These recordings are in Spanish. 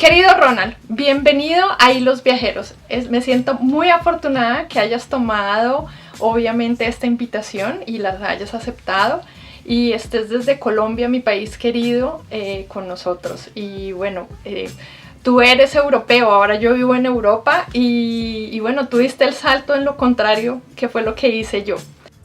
Querido Ronald, bienvenido a Hilos Viajeros. Me siento muy afortunada que hayas tomado obviamente esta invitación y la hayas aceptado y estés desde Colombia, mi país querido, con nosotros. Y bueno, tú eres europeo, ahora yo vivo en Europa y bueno, tú diste el salto en lo contrario, que fue lo que hice yo.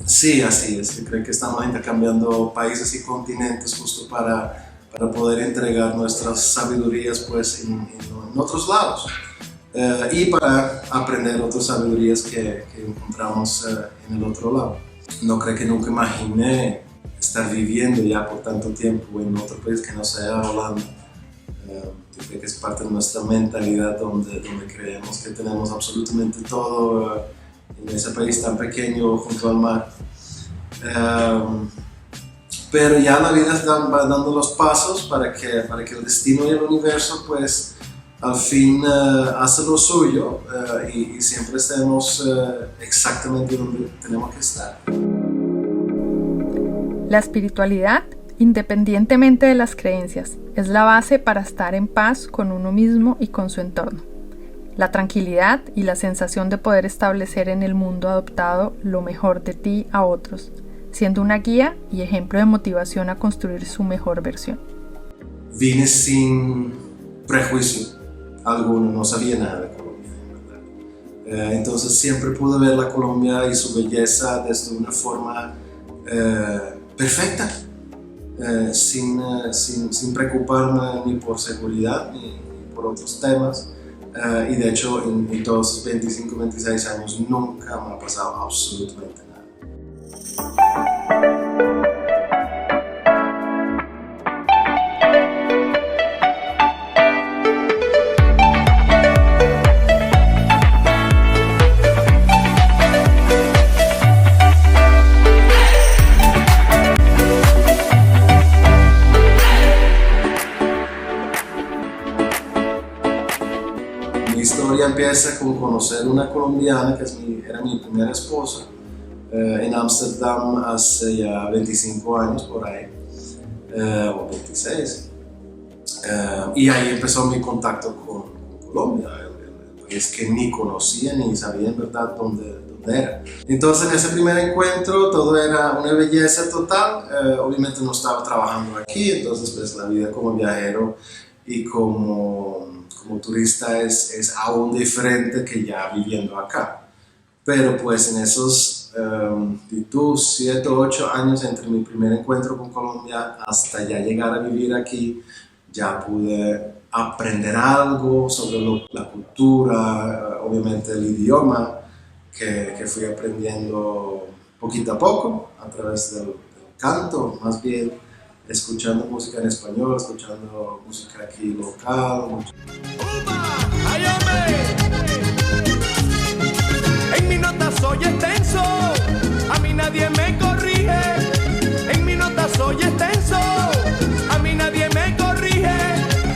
Sí, así es. Yo creo que estamos intercambiando países y continentes justo para poder entregar nuestras sabidurías pues, en otros lados y para aprender otras sabidurías que encontramos en el otro lado. No creo que nunca imaginé estar viviendo ya por tanto tiempo en otro país que no sea Holanda. Yo creo que es parte de nuestra mentalidad donde creemos que tenemos absolutamente todo en ese país tan pequeño junto al mar. Pero ya la vida va dando los pasos para que el destino y el universo pues al fin hace lo suyo y siempre estemos exactamente donde tenemos que estar. La espiritualidad, independientemente de las creencias, es la base para estar en paz con uno mismo y con su entorno. La tranquilidad y la sensación de poder establecer en el mundo adoptado lo mejor de ti a otros, siendo una guía y ejemplo de motivación a construir su mejor versión. Vine sin prejuicio alguno, no sabía nada de Colombia, en verdad. Entonces siempre pude ver la Colombia y su belleza desde una forma perfecta, sin preocuparme ni por seguridad ni por otros temas. Y de hecho en todos esos 25, 26 años nunca me ha pasado absolutamente nada. Mi historia empieza con conocer una colombiana que era mi primera esposa en Ámsterdam hace ya 25 años por ahí, o 26. Y ahí empezó mi contacto con Colombia, el país que ni conocía ni sabía en verdad dónde era. Entonces en ese primer encuentro todo era una belleza total. Obviamente no estaba trabajando aquí, entonces pues la vida como viajero y como turista es aún diferente que ya viviendo acá. Pero pues en esos 7 o 8 años entre mi primer encuentro con Colombia hasta ya llegar a vivir aquí, ya pude aprender algo sobre la cultura, obviamente el idioma, que fui aprendiendo poquito a poco a través del canto, más bien escuchando música en español, escuchando música aquí local. En mi nota soy extenso, a mí nadie me corrige. En mi nota soy extenso, a mí nadie me corrige.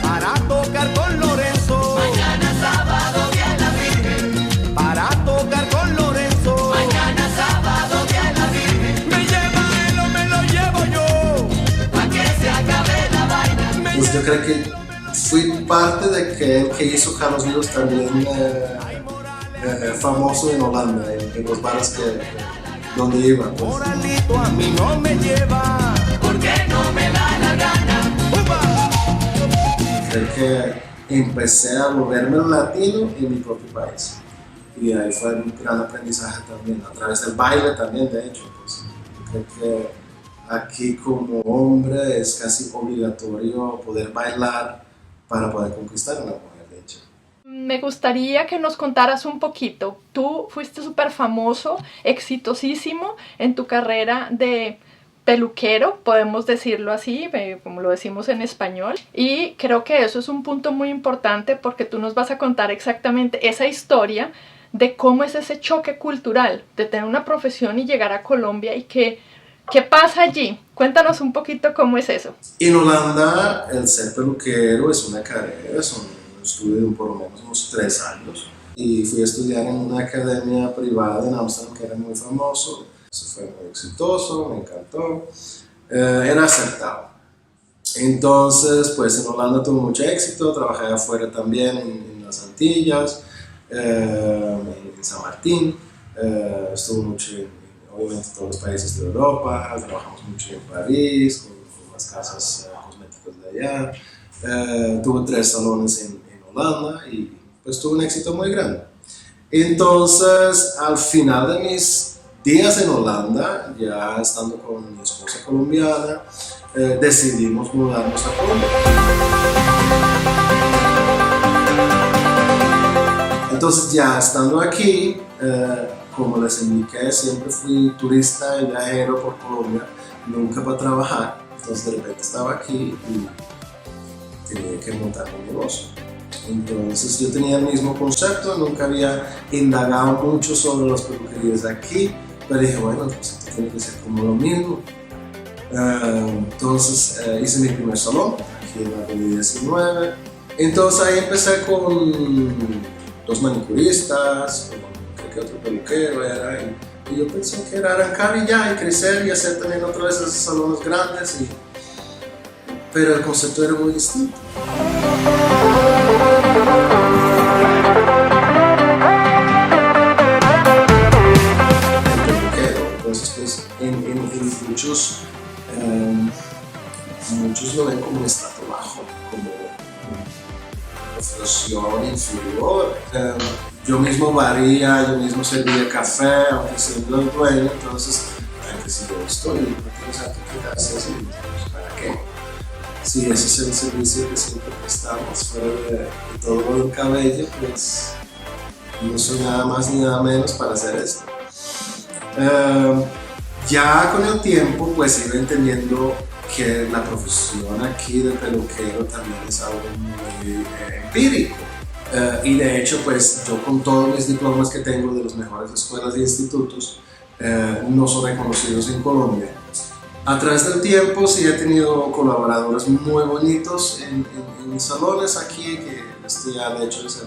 Para tocar con Lorenzo, mañana sábado día la Virgen. Para tocar con Lorenzo, Mañana sábado día la Virgen. me lleva él o me lo llevo yo, Pa' que se acabe la vaina. Pues yo creo que fui parte de que hizo Carlos Vives también famoso en Holanda, en los bares donde iba. Pues. Moralito a mí no me lleva, Porque no me da la gana. Creo que empecé a volverme un latino en mi propio país. Y ahí fue un gran aprendizaje también, a través del baile también, de hecho. Pues, creo que aquí como hombre es casi obligatorio poder bailar para poder conquistar a una mujer, de hecho. Me gustaría que nos contaras un poquito. Tú fuiste súper famoso, exitosísimo en tu carrera de peluquero, podemos decirlo así, como lo decimos en español. Y creo que eso es un punto muy importante porque tú nos vas a contar exactamente esa historia de cómo es ese choque cultural, de tener una profesión y llegar a Colombia y ¿qué pasa allí? Cuéntanos un poquito cómo es eso. En Holanda, el ser peluquero es una carrera, es un estudio de por lo menos unos 3 años. Y fui a estudiar en una academia privada en Ámsterdam que era muy famoso. Eso fue muy exitoso, me encantó. Era aceptado. Entonces, pues en Holanda tuve mucho éxito, trabajé afuera también en las Antillas, en San Martín, estuve mucho obviamente en todos los países de Europa, trabajamos mucho en París, con las casas cosméticas de allá, tuve 3 salones en Holanda y pues tuve un éxito muy grande. Entonces, al final de mis días en Holanda, ya estando con mi esposa colombiana, decidimos mudarnos a Colombia. Entonces, ya estando aquí, como les indiqué, siempre fui turista y viajero por Colombia, nunca para trabajar. Entonces, de repente estaba aquí y tenía que montar un negocio. Entonces, yo tenía el mismo concepto, nunca había indagado mucho sobre las peluquerías de aquí, pero dije, bueno, pues esto tiene que ser como lo mismo. Entonces hice mi primer salón aquí en la Avenida 19. Entonces ahí empecé con 2 manicuristas, creo que otro peluquero era, y yo pensé que era arrancar y ya, y crecer y hacer también otra vez esos salones grandes, pero el concepto era muy distinto. Entonces pues en muchos lo ven como un estrato bajo, como una profesión inferior. Yo mismo varía, yo mismo servía café, aunque siendo el dueño, entonces, si yo estoy, no tienes que hacer así, ¿para qué? Si ese es el servicio que siempre prestamos, fuera de todo el cabello, pues no soy nada más ni nada menos para hacer esto. Ya con el tiempo pues iba entendiendo que la profesión aquí de peluquero también es algo muy empírico. Y de hecho pues yo con todos mis diplomas que tengo de las mejores escuelas e institutos no son reconocidos en Colombia. A través del tiempo sí he tenido colaboradores muy bonitos en mis salones aquí, que este ya de hecho es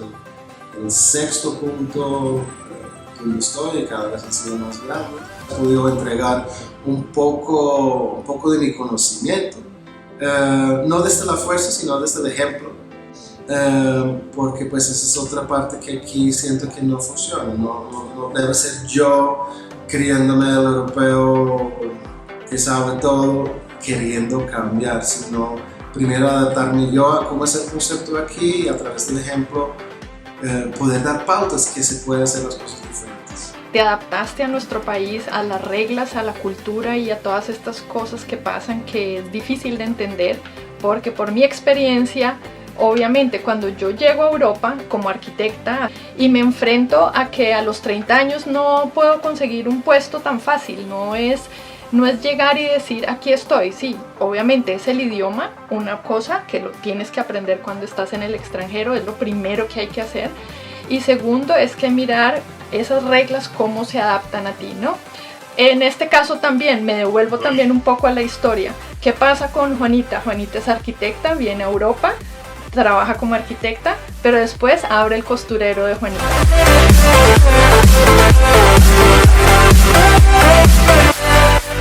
el 6º punto donde estoy y cada vez ha sido más grande. He podido entregar un poco de mi conocimiento, no desde la fuerza, sino desde el ejemplo, porque pues esa es otra parte que aquí siento que no funciona. No debe ser yo criándome del europeo que sabe todo, queriendo cambiar, sino primero adaptarme yo a cómo es el concepto aquí y a través del ejemplo poder dar pautas que se pueden hacer las cosas diferentes. Te adaptaste a nuestro país, a las reglas, a la cultura y a todas estas cosas que pasan que es difícil de entender, porque por mi experiencia, obviamente cuando yo llego a Europa como arquitecta y me enfrento a que a los 30 años no puedo conseguir un puesto tan fácil, no es llegar y decir aquí estoy, sí, obviamente es el idioma, una cosa que lo tienes que aprender cuando estás en el extranjero, es lo primero que hay que hacer, y segundo es que mirar esas reglas cómo se adaptan a ti, ¿no? En este caso también me devuelvo también un poco a la historia. ¿Qué pasa con Juanita? Juanita es arquitecta, viene a Europa, trabaja como arquitecta, pero después abre el costurero de Juanita.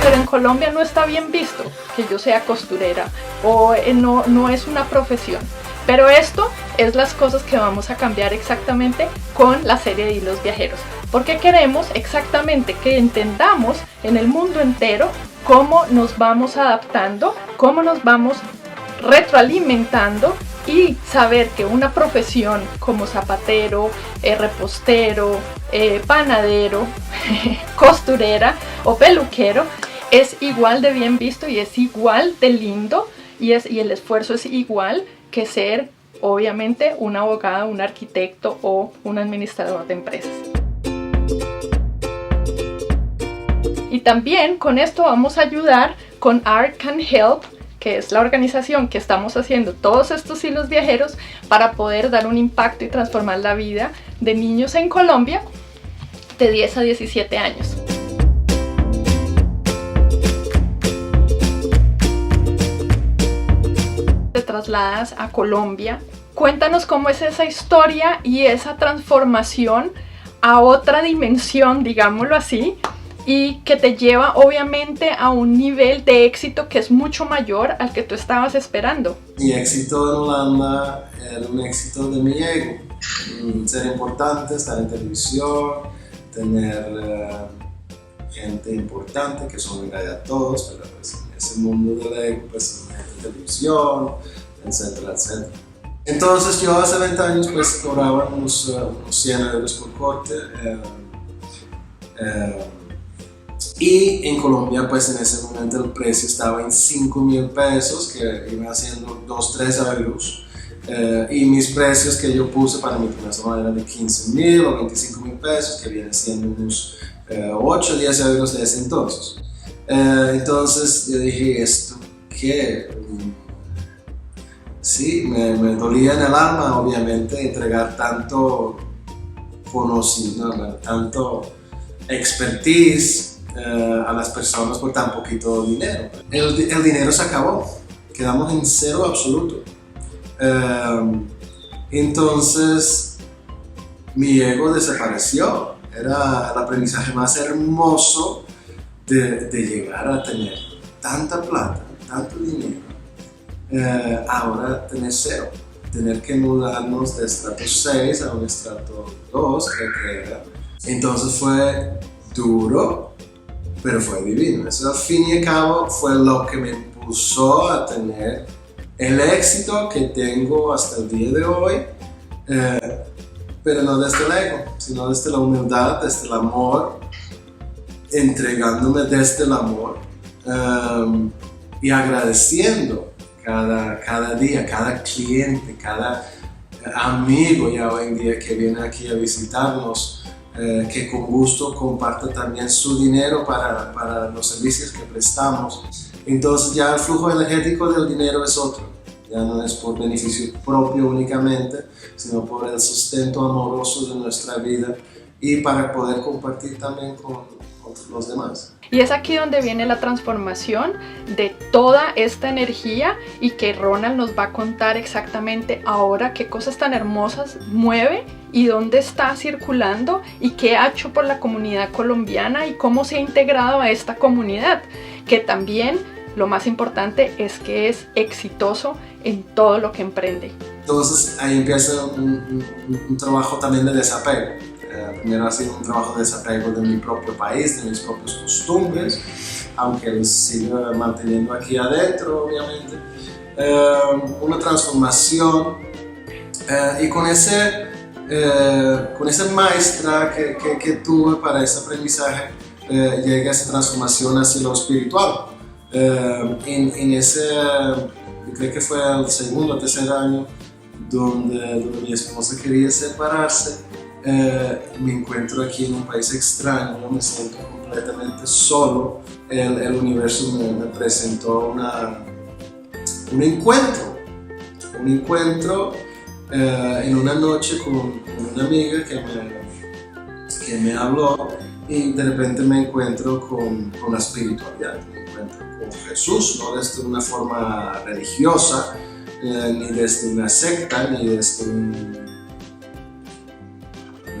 Pero en Colombia no está bien visto que yo sea costurera o no es una profesión. Pero esto es las cosas que vamos a cambiar exactamente con la serie de Hilos Viajeros. Porque queremos exactamente que entendamos en el mundo entero cómo nos vamos adaptando, cómo nos vamos retroalimentando y saber que una profesión como zapatero, repostero, panadero, costurera o peluquero es igual de bien visto y es igual de lindo y el esfuerzo es igual que ser obviamente un abogado, un arquitecto o un administrador de empresas. Y también con esto vamos a ayudar con Art Can Help, que es la organización que estamos haciendo todos estos hilos viajeros para poder dar un impacto y transformar la vida de niños en Colombia de 10 a 17 años. Te trasladas a Colombia. Cuéntanos cómo es esa historia y esa transformación a otra dimensión, digámoslo así, y que te lleva obviamente a un nivel de éxito que es mucho mayor al que tú estabas esperando. Mi éxito en Holanda era un éxito de mi ego. Ser importante, estar en televisión, tener gente importante, que son en realidad todos, pero pues, en ese mundo del ego, pues gente de televisión, etcétera, etcétera. Entonces yo hace 20 años pues cobraba unos 100 euros por corte. Y en Colombia pues en ese momento el precio estaba en 5.000 pesos, que iba haciendo 2-3 euros. Y mis precios que yo puse para mi primera semana eran de 15.000 o 25.000 pesos, que vienen siendo unos 8-10 euros de ese entonces. Entonces yo dije, ¿esto qué? Sí, me dolía en el alma obviamente entregar tanto conocimiento, tanto expertise a las personas por tan poquito dinero. El dinero se acabó, quedamos en cero absoluto. Entonces mi ego desapareció. Era el aprendizaje más hermoso de llegar a tener tanta plata, tanto dinero. Ahora tener cero, tener que mudarnos de estrato 6 a un estrato 2, creo que era. Entonces fue duro, pero fue divino. Eso al fin y al cabo fue lo que me impulsó a tener el éxito que tengo hasta el día de hoy, pero no desde el ego, sino desde la humildad, desde el amor, entregándome desde el amor y agradeciendo cada día, cada cliente, cada amigo ya hoy en día que viene aquí a visitarnos, que con gusto comparte también su dinero para los servicios que prestamos. Entonces ya el flujo energético del dinero es otro, ya no es por beneficio propio únicamente, sino por el sustento amoroso de nuestra vida y para poder compartir también con los demás. Y es aquí donde viene la transformación de toda esta energía y que Ronald nos va a contar exactamente ahora qué cosas tan hermosas mueve y dónde está circulando y qué ha hecho por la comunidad colombiana y cómo se ha integrado a esta comunidad, que también lo más importante es que es exitoso en todo lo que emprende. Entonces ahí empieza un trabajo también de desapego. Primero ha sido un trabajo de desapego de mi propio país, de mis propias costumbres, aunque los sigo manteniendo aquí adentro, obviamente. Una transformación y con esa maestra que tuve para ese aprendizaje, llega esa transformación hacia lo espiritual. En ese, yo creo que fue el segundo o tercer año donde mi esposa quería separarse. Me encuentro aquí en un país extraño, ¿no? Me siento completamente solo. El universo me presentó un encuentro en una noche con una amiga que me habló, y de repente me encuentro con la espiritualidad, me encuentro con Jesús, no desde una forma religiosa, ni desde una secta, ni desde una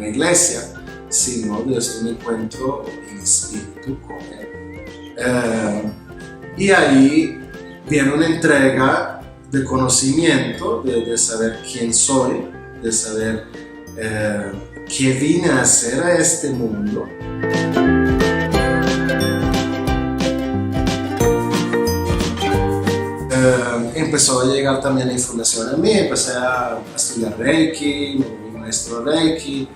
iglesia, sino desde un encuentro en espíritu con Él. Y ahí viene una entrega de conocimiento, de saber quién soy, de saber qué vine a hacer a este mundo. Empezó a llegar también la información a mí, empecé a estudiar Reiki, mi maestro Reiki.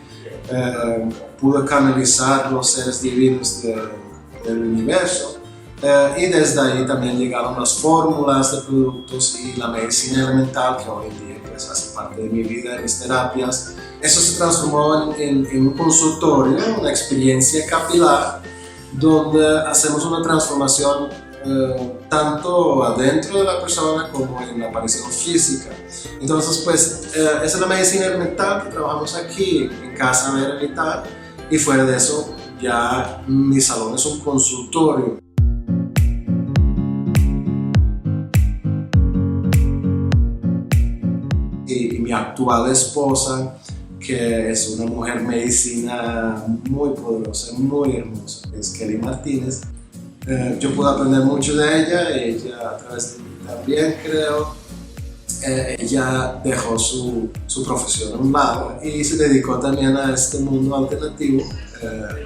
Pude canalizar los seres divinos del universo, y desde ahí también llegaron las fórmulas de productos y la medicina elemental, que hoy en día pues, hace parte de mi vida, de mis terapias. Eso se transformó en un consultorio, una experiencia capilar, donde hacemos una transformación tanto adentro de la persona como en la aparición física. Entonces, pues, esa es la medicina elemental que trabajamos aquí en Casa Vera Vital, y fuera de eso, ya mi salón es un consultorio. Y mi actual esposa, que es una mujer medicina muy poderosa, muy hermosa, es Kelly Martínez. Yo puedo aprender mucho de ella a través de mí también creo. Ella dejó su profesión a un lado y se dedicó también a este mundo alternativo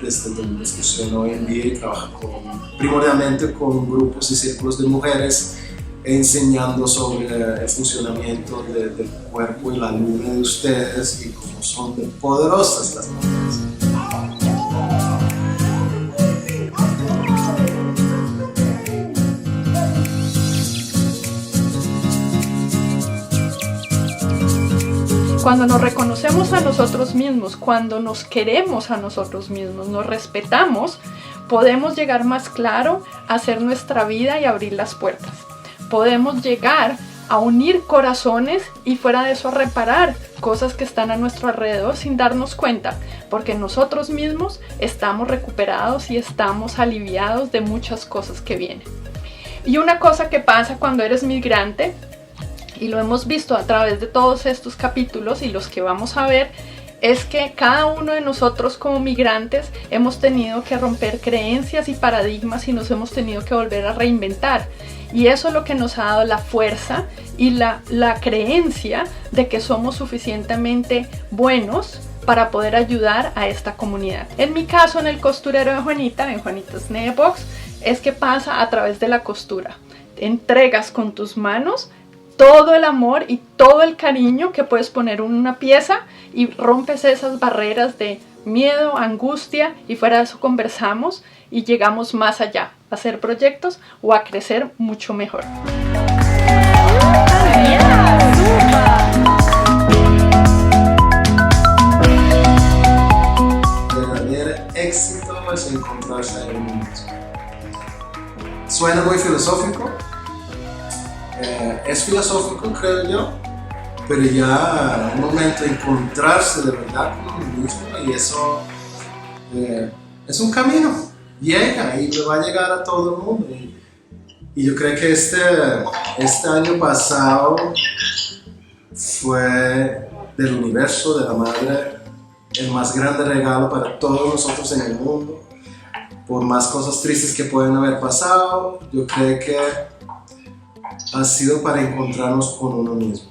desde donde funciona hoy en día y trabaja primordialmente con grupos y círculos de mujeres enseñando sobre el funcionamiento del cuerpo y la luna de ustedes y cómo son de poderosas las mujeres. Cuando nos reconocemos a nosotros mismos, cuando nos queremos a nosotros mismos, nos respetamos, podemos llegar más claro a hacer nuestra vida y abrir las puertas. Podemos llegar a unir corazones y fuera de eso a reparar cosas que están a nuestro alrededor sin darnos cuenta, porque nosotros mismos estamos recuperados y estamos aliviados de muchas cosas que vienen. Y una cosa que pasa cuando eres migrante, y lo hemos visto a través de todos estos capítulos y los que vamos a ver, es que cada uno de nosotros como migrantes hemos tenido que romper creencias y paradigmas y nos hemos tenido que volver a reinventar. Y eso es lo que nos ha dado la fuerza y la creencia de que somos suficientemente buenos para poder ayudar a esta comunidad. En mi caso, en el costurero de Juanita, en Juanita's Box, es que pasa a través de la costura. Entregas con tus manos todo el amor y todo el cariño que puedes poner en una pieza y rompes esas barreras de miedo, angustia y fuera de eso conversamos y llegamos más allá, a hacer proyectos o a crecer mucho mejor. El verdadero éxito es encontrarse en uno mismo. Suena muy filosófico. Es filosófico, creo yo, pero ya es un momento de encontrarse de verdad con uno mismo y eso es un camino, llega y le va a llegar a todo el mundo. Y yo creo que este año pasado fue del universo, de la madre, el más grande regalo para todos nosotros en el mundo. Por más cosas tristes que pueden haber pasado, yo creo que ha sido para encontrarnos con uno mismo.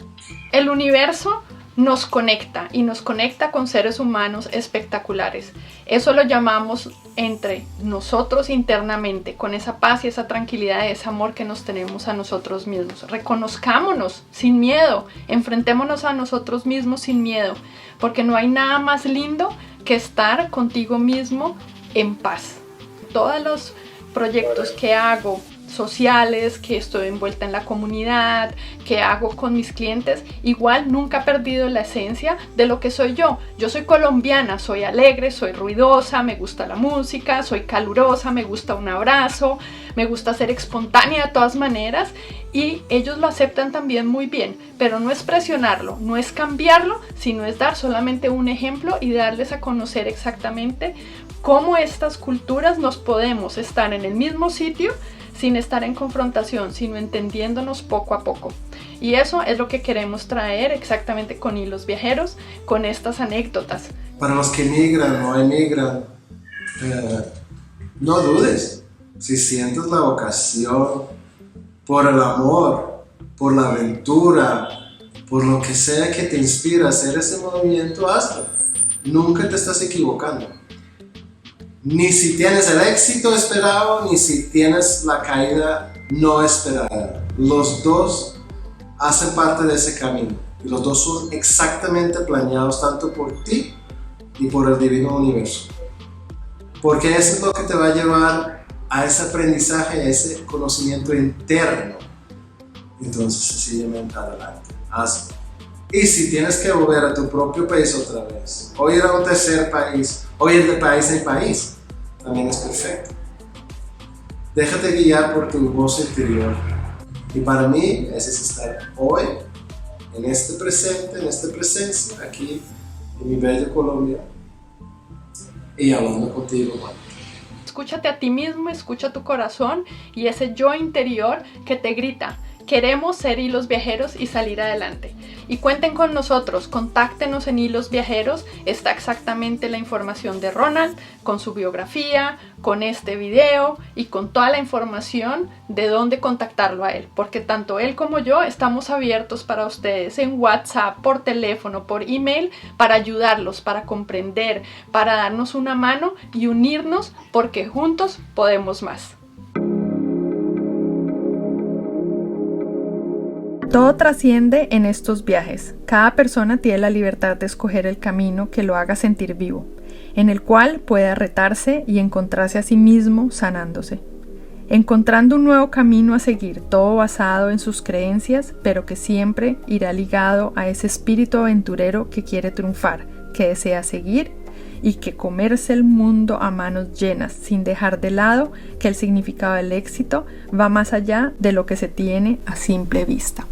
El universo nos conecta y nos conecta con seres humanos espectaculares. Eso lo llamamos entre nosotros internamente, con esa paz y esa tranquilidad y ese amor que nos tenemos a nosotros mismos. Reconozcámonos sin miedo, enfrentémonos a nosotros mismos sin miedo, porque no hay nada más lindo que estar contigo mismo en paz. Todos los proyectos que hago, sociales, que estoy envuelta en la comunidad, que hago con mis clientes, igual nunca he perdido la esencia de lo que soy yo. Yo soy colombiana, soy alegre, soy ruidosa, me gusta la música, soy calurosa, me gusta un abrazo, me gusta ser espontánea de todas maneras y ellos lo aceptan también muy bien, pero no es presionarlo, no es cambiarlo, sino es dar solamente un ejemplo y darles a conocer exactamente cómo estas culturas nos podemos estar en el mismo sitio sin estar en confrontación, sino entendiéndonos poco a poco. Y eso es lo que queremos traer exactamente con Hilos Viajeros, con estas anécdotas. Para los que emigran o emigran, no dudes. Si sientes la vocación por el amor, por la aventura, por lo que sea que te inspira a hacer ese movimiento, hazlo. Nunca te estás equivocando. Ni si tienes el éxito esperado, ni si tienes la caída no esperada. Los dos hacen parte de ese camino. Y los dos son exactamente planeados tanto por ti y por el divino universo. Porque eso es lo que te va a llevar a ese aprendizaje, a ese conocimiento interno. Entonces, sencillamente adelante, hazlo. Y si tienes que volver a tu propio país otra vez, o ir a un tercer país, o ir de país en país, también es perfecto. Déjate guiar por tu voz interior. Y para mí, ese es estar hoy, en este presente, en esta presencia, aquí en mi bella Colombia, y hablando contigo, Juan. Escúchate a ti mismo, escucha tu corazón y ese yo interior que te grita Queremos ser Hilos Viajeros y salir adelante. Y cuenten con nosotros, contáctenos en Hilos Viajeros, está exactamente la información de Ronald, con su biografía, con este video y con toda la información de dónde contactarlo a él, porque tanto él como yo estamos abiertos para ustedes en WhatsApp, por teléfono, por email, para ayudarlos, para comprender, para darnos una mano y unirnos, porque juntos podemos más. Todo trasciende en estos viajes. Cada persona tiene la libertad de escoger el camino que lo haga sentir vivo, en el cual pueda retarse y encontrarse a sí mismo sanándose, encontrando un nuevo camino a seguir, todo basado en sus creencias, pero que siempre irá ligado a ese espíritu aventurero que quiere triunfar, que desea seguir y que comerse el mundo a manos llenas, sin dejar de lado que el significado del éxito va más allá de lo que se tiene a simple vista.